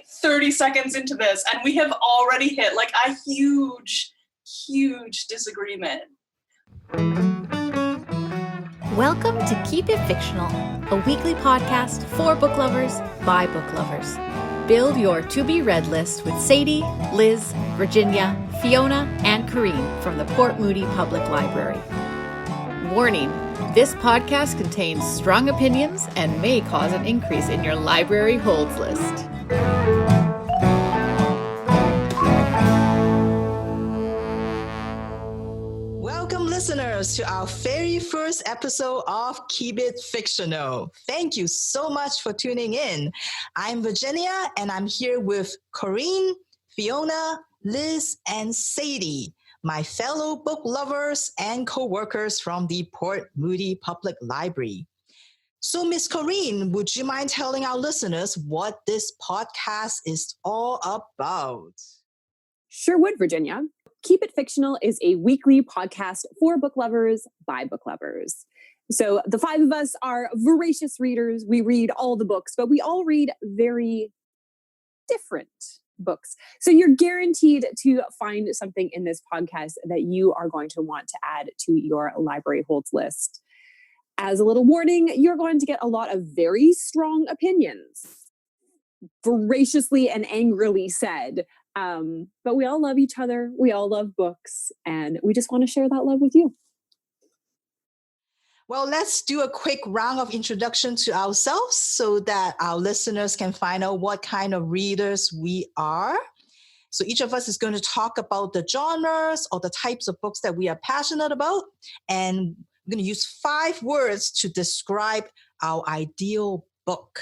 30 seconds into this and we have already hit like a huge disagreement. Welcome to Keep It Fictional, a weekly podcast for book lovers by book lovers. Build your to-be-read list with Sadie, Liz, Virginia, Fiona, and Corene from the Port Moody Public Library. Warning, this podcast contains strong opinions and may cause an increase in your library holds list. Welcome, listeners, to our very first episode of Keep It Fictional. Thank you so much for tuning in. I'm Virginia, and I'm here with Corene, Fiona, Liz, and Sadie, my fellow book lovers and co-workers from the Port Moody Public Library. So, Miss Corene, would you mind telling our listeners what this podcast is all about? Sure would, Virginia. Keep It Fictional is a weekly podcast for book lovers by book lovers. So the five of us are voracious readers. We read all the books, but we all read very different books. So you're guaranteed to find something in this podcast that you are going to want to add to your library holds list. As a little warning, you're going to get a lot of very strong opinions, voraciously and angrily said. But we all love each other. We all love books, and we just want to share that love with you. Well, let's do a quick round of introduction to ourselves so that our listeners can find out what kind of readers we are. So each of us is going to talk about the genres or the types of books that we are passionate about. And we're going to use 5 words to describe our ideal book.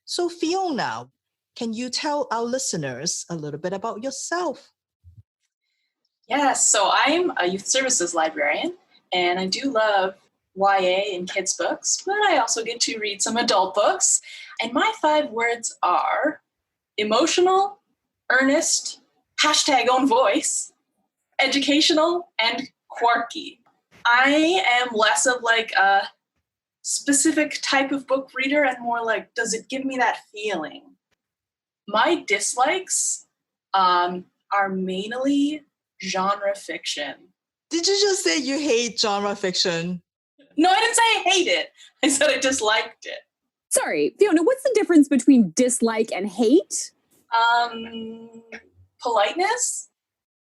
So Fiona, can you tell our listeners a little bit about yourself? Yes, so I'm a youth services librarian, and I do love YA and kids books, but I also get to read some adult books. And my 5 words are emotional, earnest, #own voice, educational, and quirky. I am less of like a specific type of book reader and more like, does it give me that feeling? My dislikes are mainly genre fiction. Did you just say you hate genre fiction? No, I didn't say I hate it. I said I disliked it. Sorry, Fiona, what's the difference between dislike and hate? Politeness?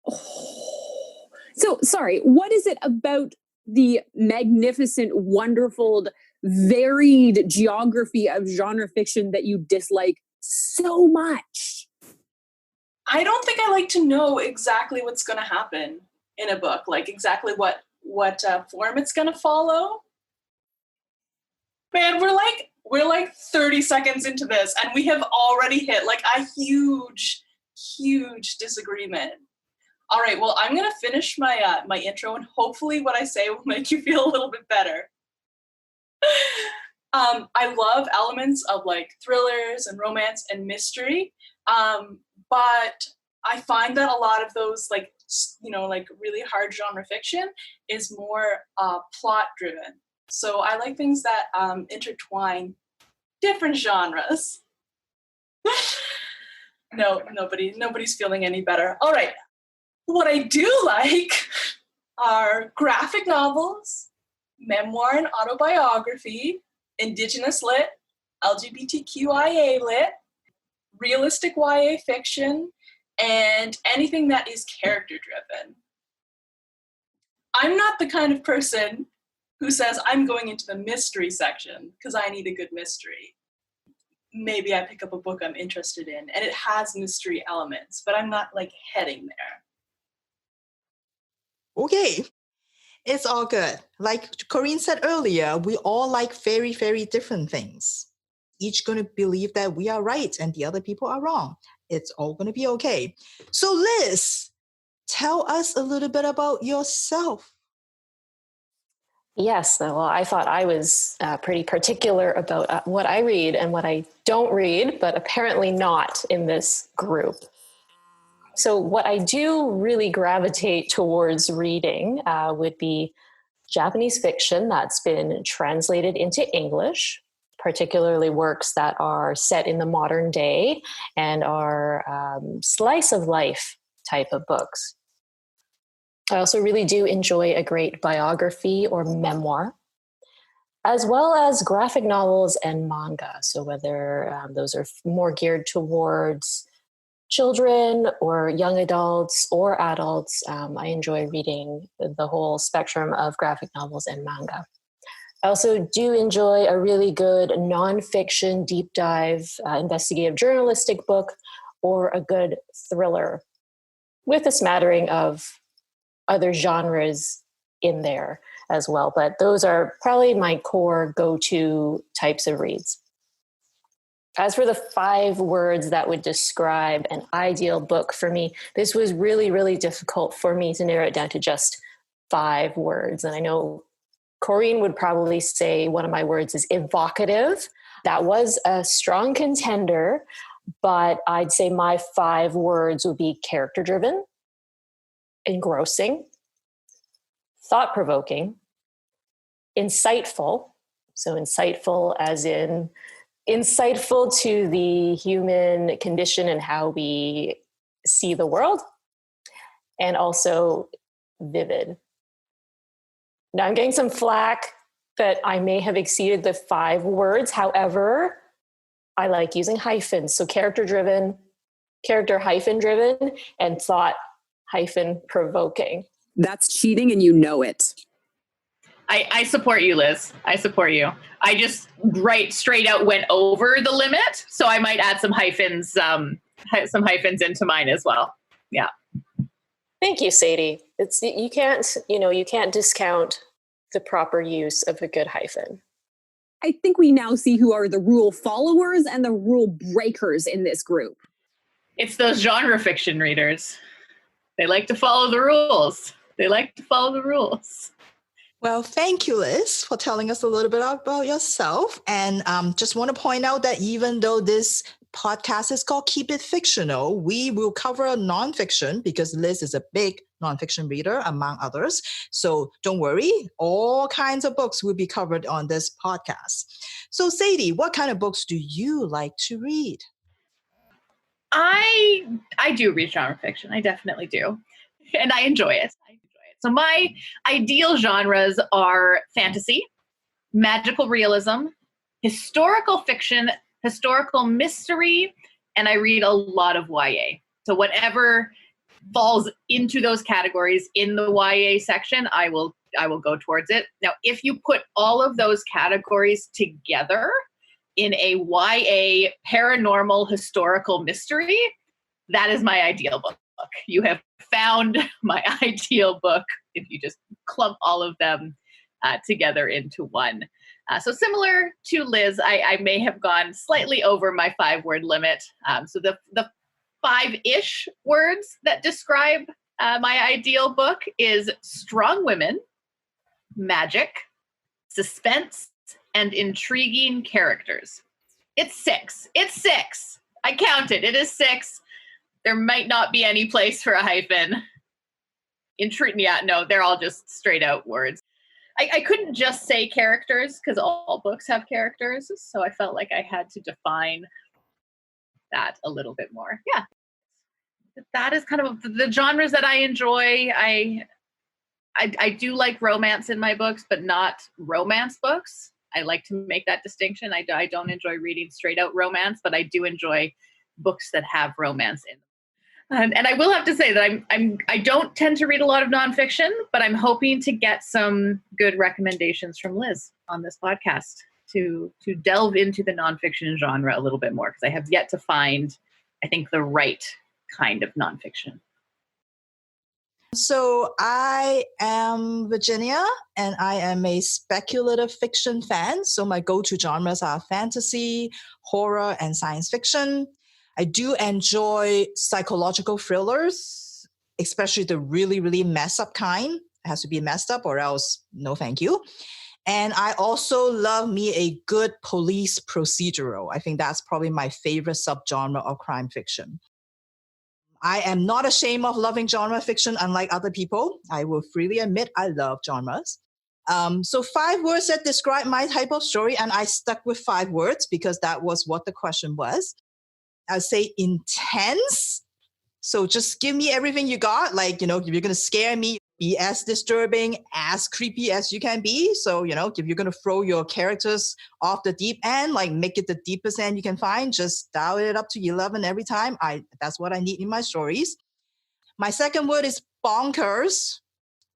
Oh. So, sorry, what is it about the magnificent, wonderful, varied geography of genre fiction that you dislike so much? I don't think I like to know exactly what's going to happen in a book, like exactly what form it's going to follow. Man, we're like 30 seconds into this and we have already hit like a huge disagreement. All right, well, I'm going to finish my my intro and hopefully what I say will make you feel a little bit better. I love elements of like thrillers and romance and mystery, but I find that a lot of those like, you know, like really hard genre fiction is more plot driven. So I like things that intertwine different genres. No, nobody's feeling any better. All right. What I do like are graphic novels, memoir and autobiography, Indigenous lit, LGBTQIA lit, realistic YA fiction, and anything that is character driven. I'm not the kind of person who says I'm going into the mystery section because I need a good mystery. Maybe I pick up a book I'm interested in and it has mystery elements, but I'm not like heading there. Okay, it's all good. Like Corene said earlier, we all like very, very different things. Each going to believe that we are right and the other people are wrong. It's all going to be okay. So Liz, tell us a little bit about yourself. Yes, well, I thought I was pretty particular about what I read and what I don't read, but apparently not in this group. So what I do really gravitate towards reading would be Japanese fiction that's been translated into English, particularly works that are set in the modern day and are slice of life type of books. I also really do enjoy a great biography or memoir, as well as graphic novels and manga. So whether those are more geared towards children or young adults or adults, I enjoy reading the whole spectrum of graphic novels and manga. I also do enjoy a really good nonfiction deep dive investigative journalistic book or a good thriller with a smattering of other genres in there as well. But those are probably my core go-to types of reads. As for the 5 words that would describe an ideal book for me, this was really, really difficult for me to narrow it down to just 5 words. And I know Corene would probably say one of my words is evocative. That was a strong contender, but I'd say my 5 words would be character-driven, engrossing, thought-provoking, insightful. So insightful as in insightful to the human condition and how we see the world, and also vivid. Now I'm getting some flack that I may have exceeded the 5 words. However, I like using hyphens. So character-driven, character-driven, and thought-provoking. That's cheating and you know it. I support you, Liz. I support you. I just straight out went over the limit, so I might add some hyphens into mine as well. Yeah. Thank you, Sadie. You can't discount the proper use of a good hyphen. I think we now see who are the rule followers and the rule breakers in this group. It's those genre fiction readers. They like to follow the rules. Well, thank you, Liz, for telling us a little bit about yourself. And just want to point out that even though this podcast is called Keep It Fictional, we will cover nonfiction because Liz is a big nonfiction reader, among others. So don't worry, all kinds of books will be covered on this podcast. So Sadie, what kind of books do you like to read? I do read genre fiction. I definitely do. And I enjoy it. So my ideal genres are fantasy, magical realism, historical fiction, historical mystery, and I read a lot of YA. So whatever falls into those categories in the YA section, I will go towards it. Now, if you put all of those categories together in a YA paranormal historical mystery, that is my ideal book. You have found my ideal book if you just clump all of them together into one. So similar to Liz, I may have gone slightly over my 5-word limit. So the 5-ish words that describe my ideal book is strong women, magic, suspense, and intriguing characters. It's 6. I counted. It is 6. There might not be any place for a hyphen. They're all just straight out words. I couldn't just say characters because all books have characters. So I felt like I had to define that a little bit more. Yeah. That is kind of the genres that I enjoy. I do like romance in my books, but not romance books. I like to make that distinction. I don't enjoy reading straight out romance, but I do enjoy books that have romance in them. And I will have to say that I don't tend to read a lot of nonfiction, but I'm hoping to get some good recommendations from Liz on this podcast to delve into the nonfiction genre a little bit more, because I have yet to find, I think, the right kind of nonfiction. So I am Virginia, and I am a speculative fiction fan. So my go-to genres are fantasy, horror, and science fiction. I do enjoy psychological thrillers, especially the really, really messed up kind. It has to be messed up or else no thank you. And I also love me a good police procedural. I think that's probably my favorite subgenre of crime fiction. I am not ashamed of loving genre fiction, unlike other people. I will freely admit I love genres. So 5 words that describe my type of story, and I stuck with 5 words because that was what the question was. I'd say intense. So just give me everything you got. Like, if you're going to scare me, be as disturbing, as creepy as you can be. So, if you're going to throw your characters off the deep end, like make it the deepest end you can find, just dial it up to 11 every time. That's what I need in my stories. My second word is bonkers.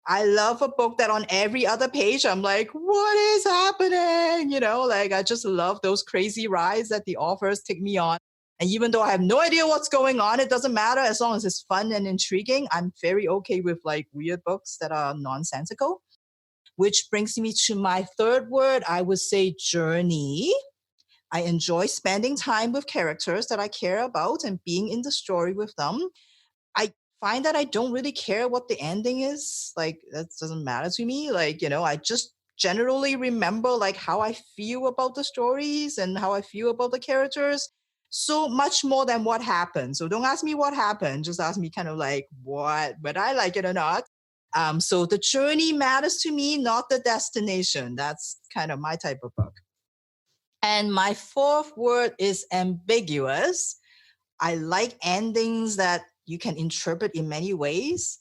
I love a book that on every other page, I'm like, what is happening? I just love those crazy rides that the authors take me on. And even though I have no idea what's going on, it doesn't matter as long as it's fun and intriguing. I'm very okay with weird books that are nonsensical. Which brings me to my third word, I would say journey. I enjoy spending time with characters that I care about and being in the story with them. I find that I don't really care what the ending is. That doesn't matter to me. I just generally remember how I feel about the stories and how I feel about the characters. So much more than what happened. So don't ask me what happened. Just ask me kind of whether I like it or not. So the journey matters to me, not the destination. That's kind of my type of book. And my fourth word is ambiguous. I like endings that you can interpret in many ways.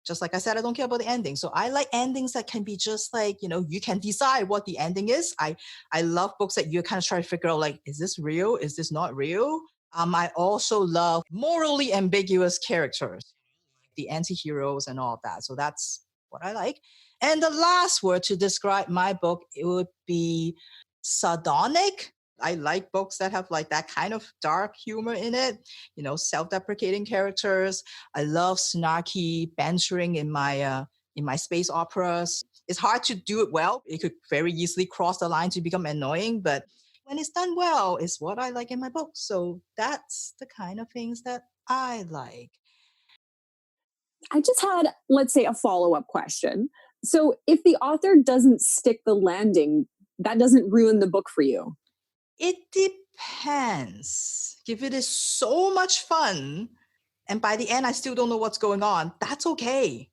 Just like I said, I don't care about the ending. So I like endings that can be just you can decide what the ending is. I love books that you kind of try to figure out, is this real? Is this not real? I also love morally ambiguous characters, the anti-heroes and all of that. So that's what I like. And the last word to describe my book, it would be sardonic. I like books that have that kind of dark humor in it, self-deprecating characters. I love snarky bantering in my space operas. It's hard to do it well. It could very easily cross the line to become annoying, but when it's done well, it's what I like in my books. So that's the kind of things that I like. I just had, let's say, a follow-up question. So if the author doesn't stick the landing, that doesn't ruin the book for you? It depends. If it is so much fun, and by the end I still don't know what's going on, that's okay.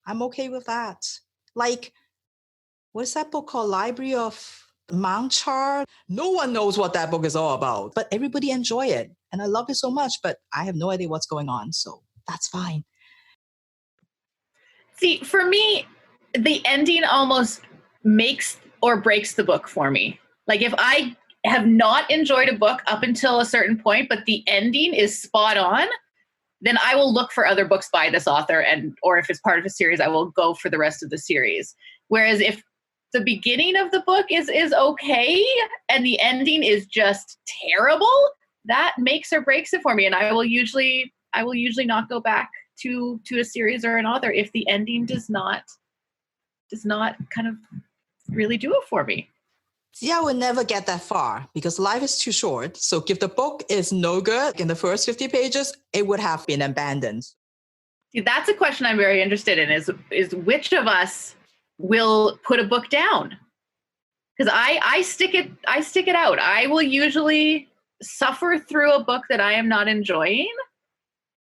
I'm okay with that. What is that book called? Library of Mount Char? No one knows what that book is all about, but everybody enjoy it. And I love it so much, but I have no idea what's going on. So that's fine. See, for me, the ending almost makes or breaks the book for me. If I have not enjoyed a book up until a certain point, but the ending is spot on, then I will look for other books by this author, or if it's part of a series, I will go for the rest of the series. Whereas if the beginning of the book is okay and the ending is just terrible, that makes or breaks it for me. And I will usually not go back to a series or an author if the ending does not kind of really do it for me. See, I would never get that far because life is too short. So if the book is no good in the first 50 pages, it would have been abandoned. See, that's a question I'm very interested in is which of us will put a book down? Because I stick it out. I will usually suffer through a book that I am not enjoying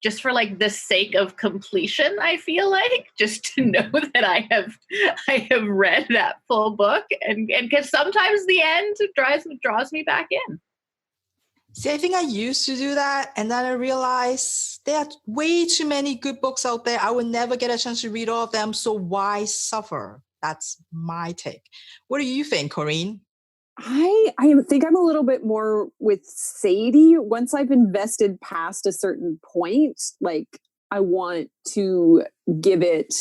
just for the sake of completion, I feel like, just to know that I have read that full book, and because sometimes the end draws me back in. See, I think I used to do that, and then I realized there are way too many good books out there. I would never get a chance to read all of them, so why suffer? That's my take. What do you think, Corene? I think I'm a little bit more with Sadie. Once I've invested past a certain point, I want to give it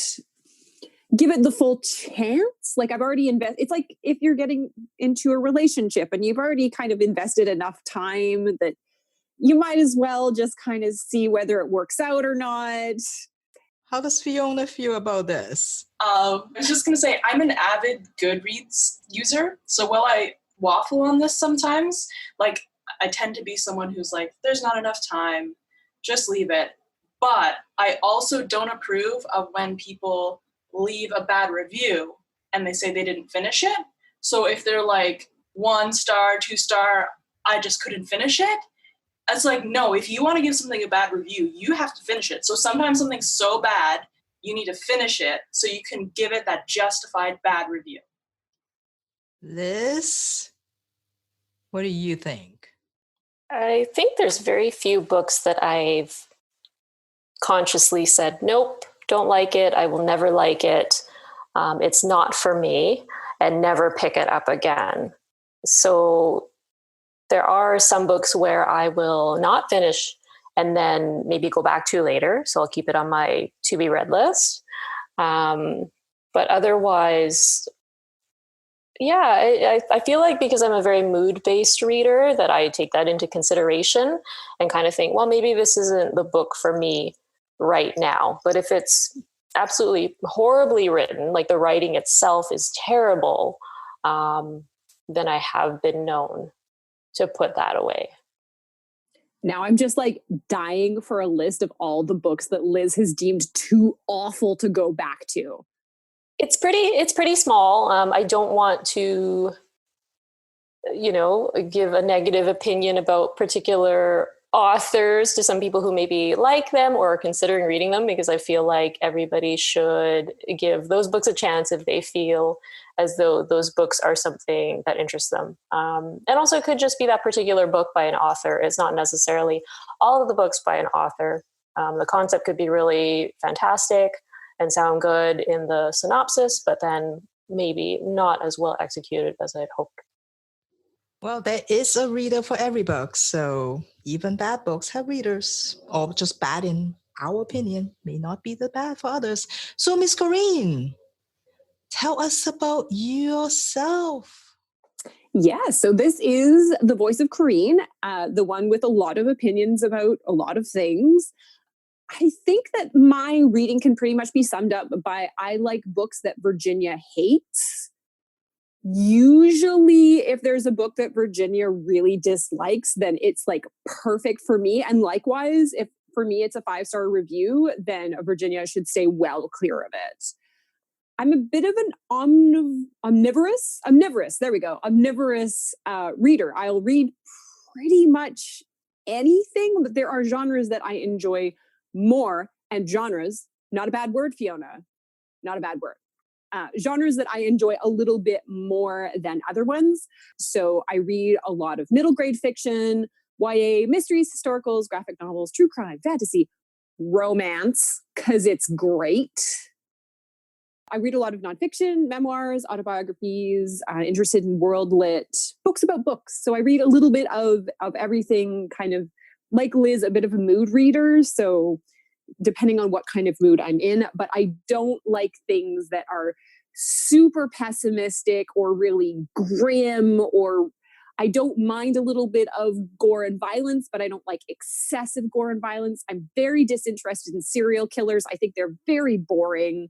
the full chance. I've already invested. It's like if you're getting into a relationship and you've already kind of invested enough time that you might as well just kind of see whether it works out or not. How does Fiona feel about this? I was just going to say, I'm an avid Goodreads user. So while I waffle on this sometimes, I tend to be someone who's there's not enough time, just leave it. But I also don't approve of when people leave a bad review and they say they didn't finish it. So if they're 1 star, 2 star, I just couldn't finish it. It's no, if you want to give something a bad review, you have to finish it. So sometimes something's so bad, you need to finish it so you can give it that justified bad review. Liz, what do you think? I think there's very few books that I've consciously said, nope, don't like it. I will never like it. It's not for me, and never pick it up again. So there are some books where I will not finish and then maybe go back to later. So I'll keep it on my to be read list. But otherwise, yeah, I feel like because I'm a very mood-based reader that I take that into consideration and kind of think, well, maybe this isn't the book for me right now. But if it's absolutely horribly written, like the writing itself is terrible, then I have been known to put that away. Now I'm just like dying for a list of all the books that Liz has deemed too awful to go back to. It's pretty small. I don't want to, give a negative opinion about particular authors to some people who maybe like them or are considering reading them, because I feel like everybody should give those books a chance if they feel as though those books are something that interests them. And also it could just be that particular book by an author. It's not necessarily all of the books by an author. The concept could be really fantastic and sound good in the synopsis, but then maybe not as well executed as I'd hoped. Well, there is a reader for every book, so even bad books have readers, or just bad in our opinion, may not be the bad for others. So, Miss Corene, tell us about yourself. Yeah, so this is the voice of Corene, the one with a lot of opinions about a lot of things. I think that my reading can pretty much be summed up by I like books that Virginia hates. Usually, if there's a book that Virginia really dislikes, then it's like perfect for me. And likewise, if for me it's a 5-star review, then Virginia should stay well clear of it. I'm a bit of an omnivorous reader. I'll read pretty much anything, but there are genres that I enjoy more, and genres, not a bad word, Fiona, not a bad word. Genres that I enjoy a little bit more than other ones. So I read a lot of middle grade fiction, YA, mysteries, historicals, graphic novels, true crime, fantasy, romance, because it's great. I read a lot of nonfiction, memoirs, autobiographies, interested in world lit, books about books. So I read a little bit of everything, kind of like Liz, a bit of a mood reader. So depending on what kind of mood I'm in, but I don't like things that are super pessimistic or really grim, or I don't mind a little bit of gore and violence, but I don't like excessive gore and violence. I'm very disinterested in serial killers. I think they're very boring.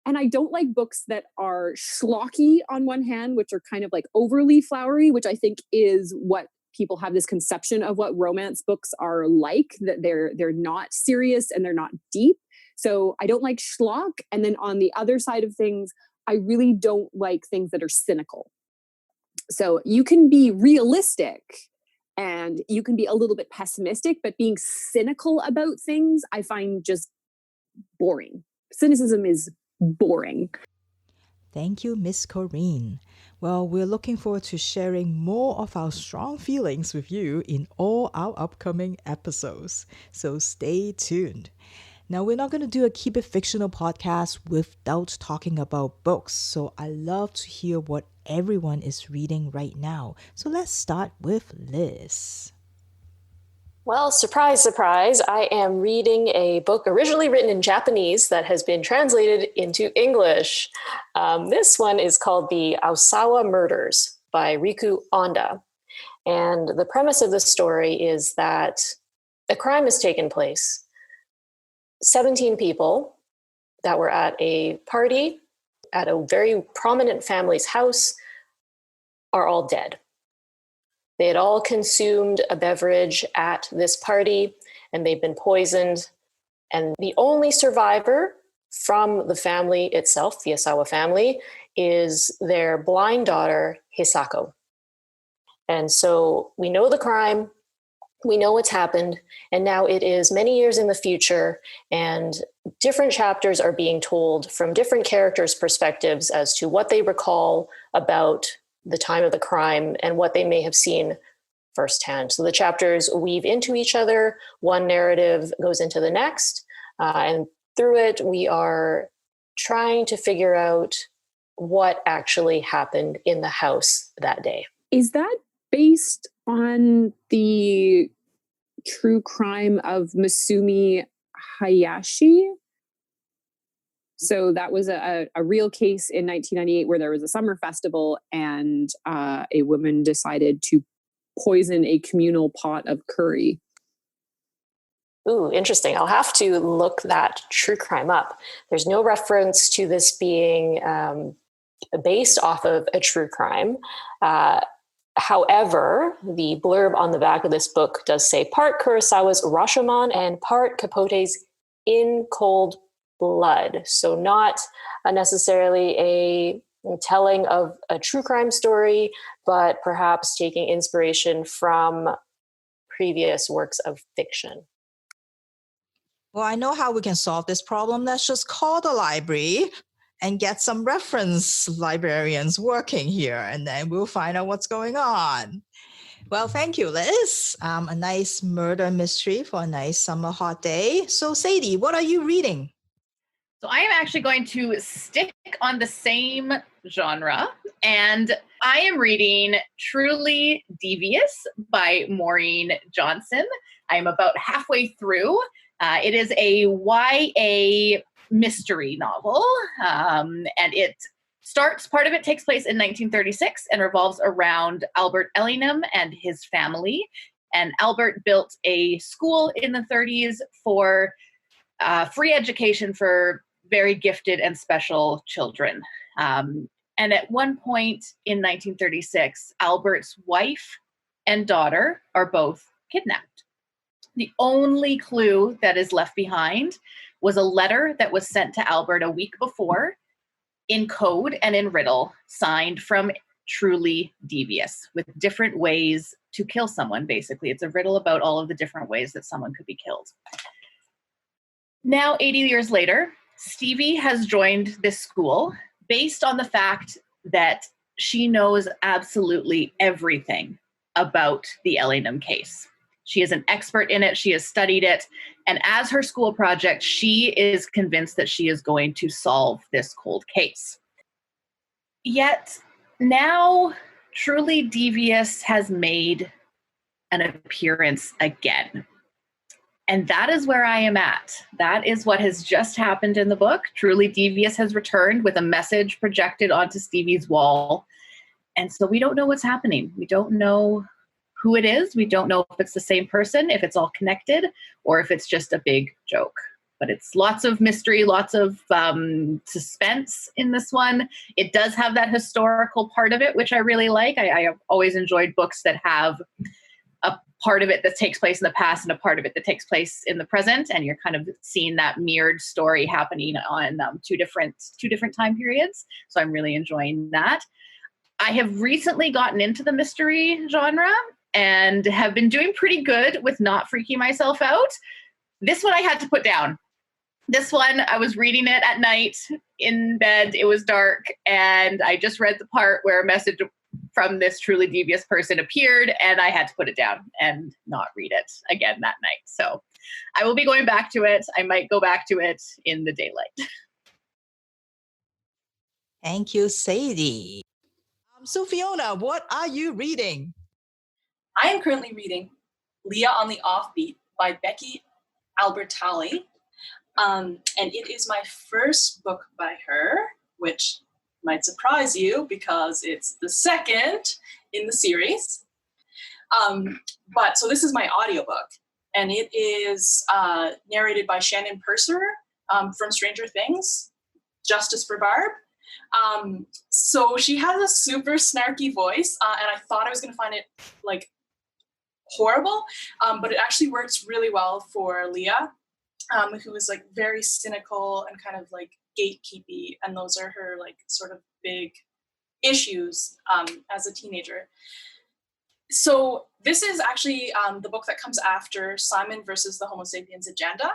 And I don't like books that are schlocky on one hand, which are kind of like overly flowery, which I think is what people have this conception of what romance books are like, that they're not serious and they're not deep. So I don't like schlock. And then on the other side of things, I really don't like things that are cynical. So you can be realistic and you can be a little bit pessimistic, but being cynical about things, I find just boring. Cynicism is boring. Thank you, Miss Corene. Well, we're looking forward to sharing more of our strong feelings with you in all our upcoming episodes. So stay tuned. Now, we're not going to do a Keep It Fictional podcast without talking about books. So I love to hear what everyone is reading right now. So let's start with Liz. Well, surprise, surprise, I am reading a book originally written in Japanese that has been translated into English. This one is called The Osawa Murders by Riku Onda. And the premise of the story is that a crime has taken place. 17 people that were at a party at a very prominent family's house are all dead. They had all consumed a beverage at this party and they've been poisoned. And the only survivor from the family itself, the Osawa family, is their blind daughter, Hisako. And so we know the crime. We know what's happened, and now it is many years in the future, and different chapters are being told from different characters' perspectives as to what they recall about the time of the crime and what they may have seen firsthand. So the chapters weave into each other, one narrative goes into the next, and through it, we are trying to figure out what actually happened in the house that day. Is that based on the true crime of Masumi Hayashi? So that was a real case in 1998 where there was a summer festival and a woman decided to poison a communal pot of curry. Ooh, interesting. I'll have to look that true crime up. There's no reference to this being based off of a true crime. However, the blurb on the back of this book does say part Kurosawa's Rashomon and part Capote's In Cold Blood. So not necessarily a telling of a true crime story, but perhaps taking inspiration from previous works of fiction. Well, I know how we can solve this problem. Let's just call the library and get some reference librarians working here, and then we'll find out what's going on. Well, thank you, Liz. A nice murder mystery for a nice summer hot day. So, Sadie, what are you reading? So I am actually going to stick on the same genre, and I am reading Truly Devious by Maureen Johnson. I'm about halfway through. It is a YA mystery novel, and part of it takes place in 1936 and revolves around Albert Ellingham and his family. And Albert built a school in the 30s for free education for very gifted and special children. And at one point in 1936, Albert's wife and daughter are both kidnapped. The only clue that is left behind was a letter that was sent to Albert a week before in code and in riddle, signed from Truly Devious, with different ways to kill someone, basically. It's a riddle about all of the different ways that someone could be killed. Now, 80 years later, Stevie has joined this school based on the fact that she knows absolutely everything about the Ellingham case. She is an expert in it. She has studied it. And as her school project, she is convinced that she is going to solve this cold case. Yet now, Truly Devious has made an appearance again. And that is where I am at. That is what has just happened in the book. Truly Devious has returned with a message projected onto Stevie's wall. And so we don't know what's happening. We don't know who it is. We don't know if it's the same person, if it's all connected, or if it's just a big joke. But it's lots of mystery, lots of suspense in this one. It does have that historical part of it, which I really like. I have always enjoyed books that have a part of it that takes place in the past and a part of it that takes place in the present, and you're kind of seeing that mirrored story happening on two different time periods. So I'm really enjoying that. I have recently gotten into the mystery genre and have been doing pretty good with not freaking myself out. This one I had to put down. This one, I was reading it at night in bed. It was dark, and I just read the part where a message from this truly devious person appeared, and I had to put it down and not read it again that night. So I will be going back to it. I might go back to it in the daylight. Thank you, Sadie. So, Fiona, what are you reading? I am currently reading Leah on the Offbeat by Becky Albertalli. And it is my first book by her, which might surprise you because it's the second in the series. So this is my audiobook, and it is narrated by Shannon Purser from Stranger Things, Justice for Barb. So she has a super snarky voice, and I thought I was going to find it like horrible, but it actually works really well for Leah, who is like very cynical and kind of like gatekeepy, and those are her like sort of big issues as a teenager. So this is actually the book that comes after Simon versus the Homo sapiens agenda.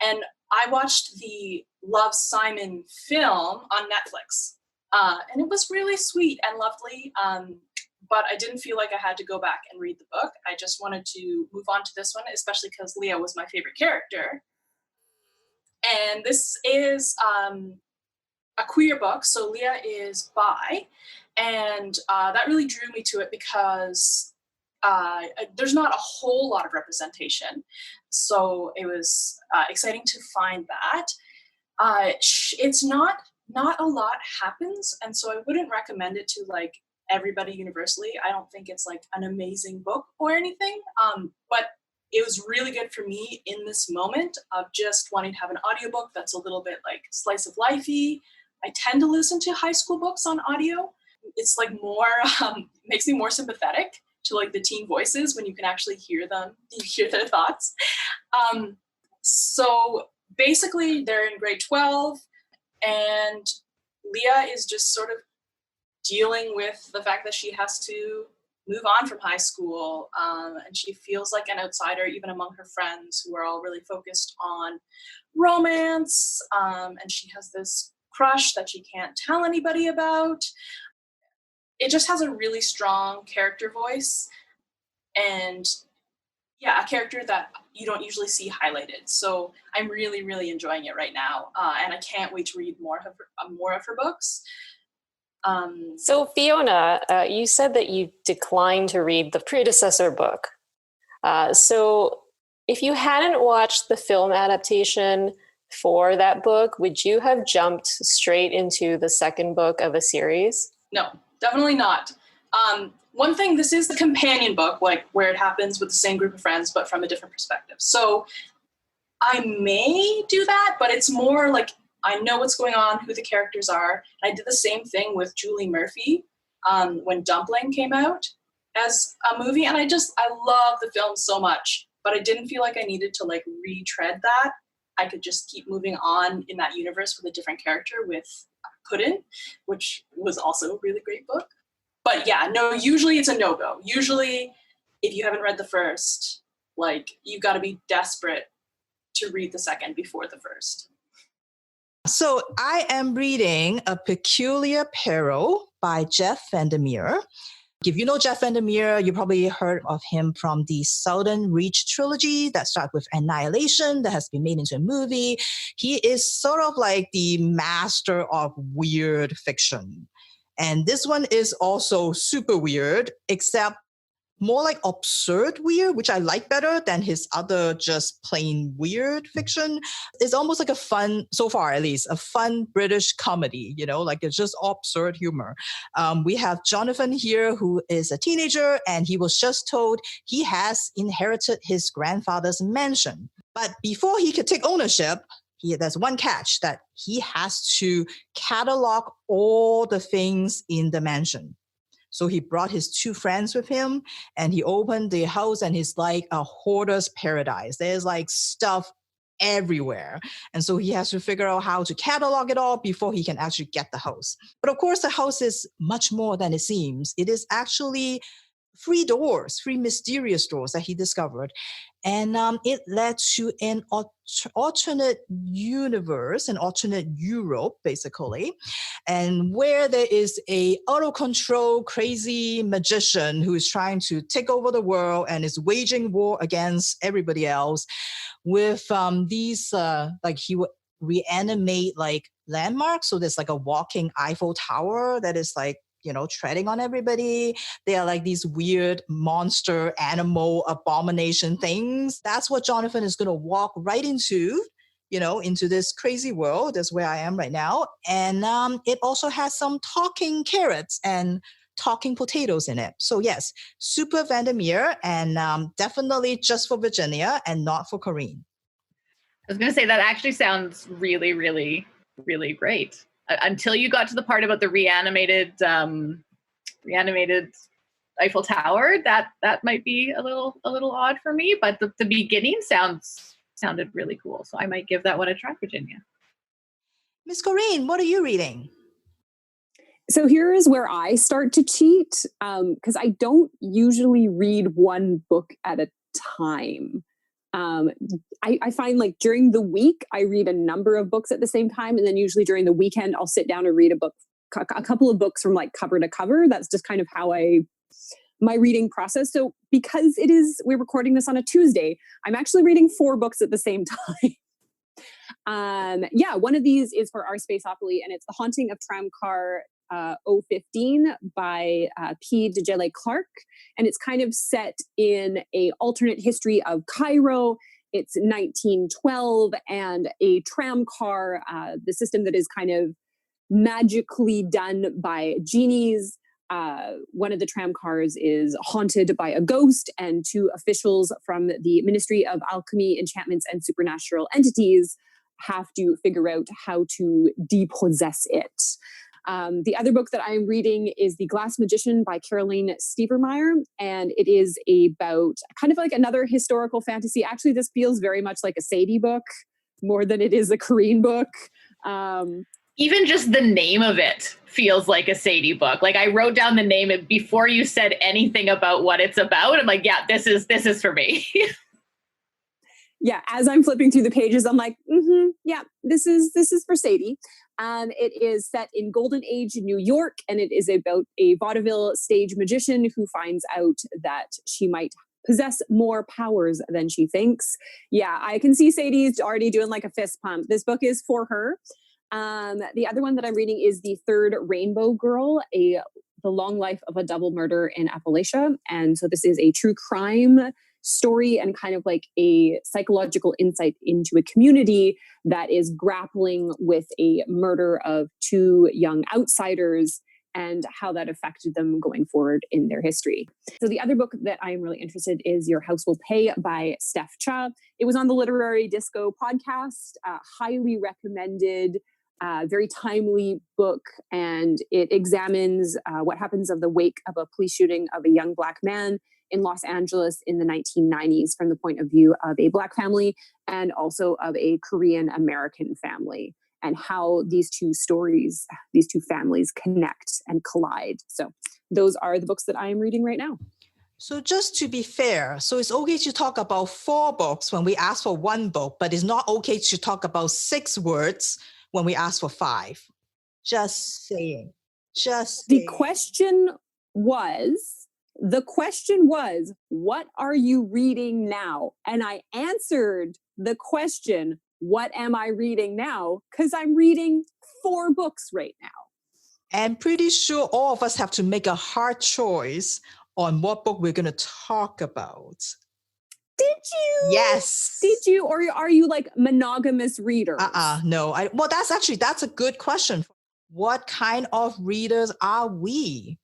And I watched the Love, Simon film on Netflix. And it was really sweet and lovely. But I didn't feel like I had to go back and read the book. I just wanted to move on to this one, especially because Leah was my favorite character. And this is a queer book. So Leah is bi. And that really drew me to it because there's not a whole lot of representation. So it was exciting to find that. It's not a lot happens. And so I wouldn't recommend it to like everybody universally. I don't think it's like an amazing book or anything. But it was really good for me in this moment of just wanting to have an audiobook that's a little bit like slice of life-y. I tend to listen to high school books on audio. It's like more, makes me more sympathetic to like the teen voices when you can actually hear them, you hear their thoughts. So basically they're in grade 12 and Leah is just sort of dealing with the fact that she has to move on from high school, and she feels like an outsider even among her friends who are all really focused on romance, and she has this crush that she can't tell anybody about. It just has a really strong character voice, and yeah, a character that you don't usually see highlighted. So I'm really, really enjoying it right now, and I can't wait to read more of her books. So Fiona, you said that you declined to read the predecessor book. So if you hadn't watched the film adaptation for that book, would you have jumped straight into the second book of a series? No, definitely not. One thing, this is the companion book, like where it happens with the same group of friends, but from a different perspective. So I may do that, but it's more like I know what's going on, who the characters are. I did the same thing with Julie Murphy when Dumpling came out as a movie. And I love the film so much, but I didn't feel like I needed to like retread that. I could just keep moving on in that universe with a different character with Corene, which was also a really great book. But yeah, no, usually it's a no-go. Usually if you haven't read the first, like you've got to be desperate to read the second before the first. So I am reading A Peculiar Peril by Jeff Vandermeer. If you know Jeff Vandermeer, you probably heard of him from the Southern Reach trilogy that starts with Annihilation that has been made into a movie. He is sort of like the master of weird fiction. And this one is also super weird, except more like absurd weird, which I like better than his other just plain weird fiction. It's almost like a fun, so far at least, a fun British comedy, like it's just absurd humor. We have Jonathan here who is a teenager and he was just told he has inherited his grandfather's mansion. But before he could take ownership, there's one catch that he has to catalog all the things in the mansion. So he brought his two friends with him and he opened the house and it's like a hoarder's paradise. There's like stuff everywhere. And so he has to figure out how to catalog it all before he can actually get the house. But of course, the house is much more than it seems. It is actually three mysterious doors that he discovered. And it led to an alternate universe, an alternate Europe, basically, and where there is a out-of-control, crazy magician who is trying to take over the world and is waging war against everybody else with these, like he would reanimate like landmarks. So there's like a walking Eiffel Tower that is like, treading on everybody. They are like these weird monster, animal, abomination things. That's what Jonathan is going to walk right into, into this crazy world. That's where I am right now. And it also has some talking carrots and talking potatoes in it. So yes, super Vandermeer and definitely just for Virginia and not for Corene. I was going to say that actually sounds really, really, really great. Until you got to the part about the reanimated Eiffel Tower, that might be a little odd for me. But the beginning sounded really cool, so I might give that one a try, Virginia. Miss Corene, what are you reading? So here is where I start to cheat, because I don't usually read one book at a time. I find like during the week, I read a number of books at the same time. And then usually during the weekend, I'll sit down and read a couple of books from like cover to cover. That's just kind of how my reading process. So because we're recording this on a Tuesday, I'm actually reading 4 books at the same time. One of these is for our Spaceopoly, and it's The Haunting of Tramcar 015 by P. Djele Clark, and it's kind of set in a alternate history of Cairo. It's 1912, and a tram car, the system that is kind of magically done by genies. One of the tram cars is haunted by a ghost, and 2 officials from the Ministry of Alchemy, Enchantments, and Supernatural Entities have to figure out how to depossess it. The other book that I'm reading is The Glass Magician by Caroline Stevermeyer, and it is about kind of like another historical fantasy. Actually, this feels very much like a Sadie book more than it is a Corene book. Even just the name of it feels like a Sadie book. Like I wrote down the name and before you said anything about what it's about, I'm like, yeah, this is for me. Yeah, as I'm flipping through the pages, I'm like, yeah, this is for Sadie. It is set in Golden Age New York, and it is about a vaudeville stage magician who finds out that she might possess more powers than she thinks. Yeah, I can see Sadie's already doing like a fist pump. This book is for her. The other one that I'm reading is The Third Rainbow Girl, The Long Life of a Double Murder in Appalachia. And so this is a true crime story and kind of like a psychological insight into a community that is grappling with a murder of 2 young outsiders and how that affected them going forward in their history. So the other book that I'm really interested in is Your House Will Pay by Steph Cha. It was on the Literary Disco podcast, highly recommended, very timely book, and it examines what happens of the wake of a police shooting of a young Black man in Los Angeles in the 1990s from the point of view of a Black family and also of a Korean American family, and how these 2 stories, these 2 families connect and collide. So those are the books that I am reading right now. So just to be fair, so it's okay to talk about 4 books when we ask for 1 book, but it's not okay to talk about 6 words when we ask for 5. Just saying. The question was, what are you reading now? And I answered the question, what am I reading now? Because I'm reading 4 books right now. And pretty sure all of us have to make a hard choice on what book we're going to talk about. Did you? Yes. Did you? Or are you like monogamous readers? No. Well, that's a good question. What kind of readers are we?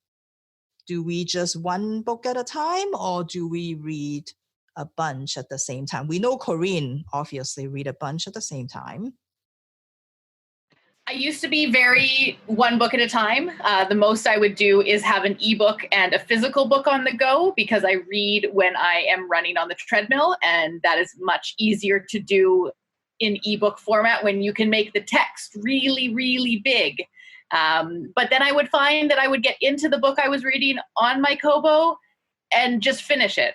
Do we just 1 book at a time, or do we read a bunch at the same time? We know Corene obviously read a bunch at the same time. I used to be very 1 book at a time. The most I would do is have an ebook and a physical book on the go, because I read when I am running on the treadmill, and that is much easier to do in ebook format when you can make the text really, really big. But then I would find that I would get into the book I was reading on my Kobo and just finish it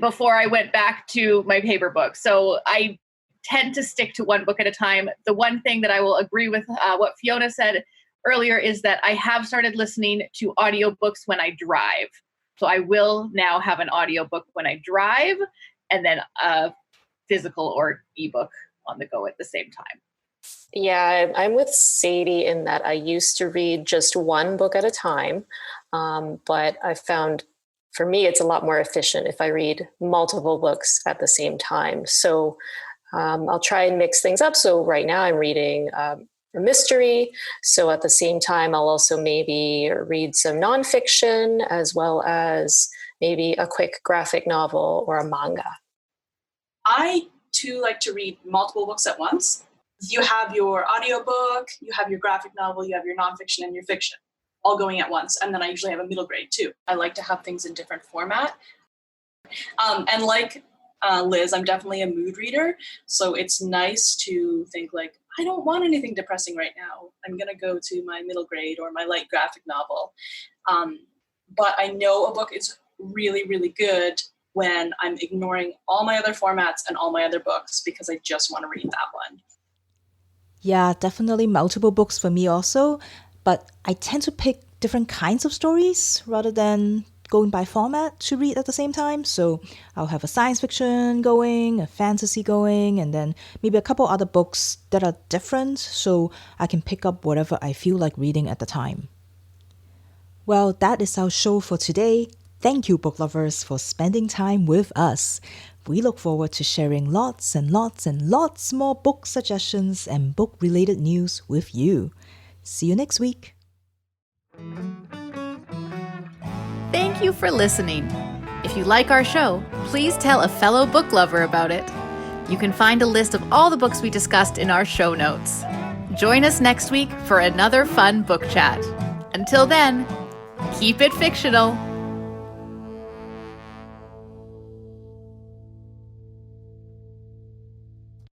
before I went back to my paper book. So I tend to stick to 1 book at a time. The one thing that I will agree with what Fiona said earlier is that I have started listening to audiobooks when I drive. So I will now have an audiobook when I drive, and then a physical or ebook on the go at the same time. Yeah, I'm with Sadie in that I used to read just 1 book at a time, but I found for me it's a lot more efficient if I read multiple books at the same time. So I'll try and mix things up. So right now I'm reading a mystery. So at the same time, I'll also maybe read some nonfiction as well as maybe a quick graphic novel or a manga. I too like to read multiple books at once. You have your audiobook, you have your graphic novel, you have your nonfiction and your fiction, all going at once. And then I usually have a middle grade too. I like to have things in different format. And like Liz, I'm definitely a mood reader. So it's nice to think like, I don't want anything depressing right now. I'm going to go to my middle grade or my light graphic novel. But I know a book is really, really good when I'm ignoring all my other formats and all my other books because I just want to read that one. Yeah, definitely multiple books for me also. But I tend to pick different kinds of stories rather than going by format to read at the same time. So I'll have a science fiction going, a fantasy going, and then maybe a couple other books that are different so I can pick up whatever I feel like reading at the time. Well, that is our show for today. Thank you, book lovers, for spending time with us. We look forward to sharing lots and lots and lots more book suggestions and book-related news with you. See you next week. Thank you for listening. If you like our show, please tell a fellow book lover about it. You can find a list of all the books we discussed in our show notes. Join us next week for another fun book chat. Until then, keep it fictional.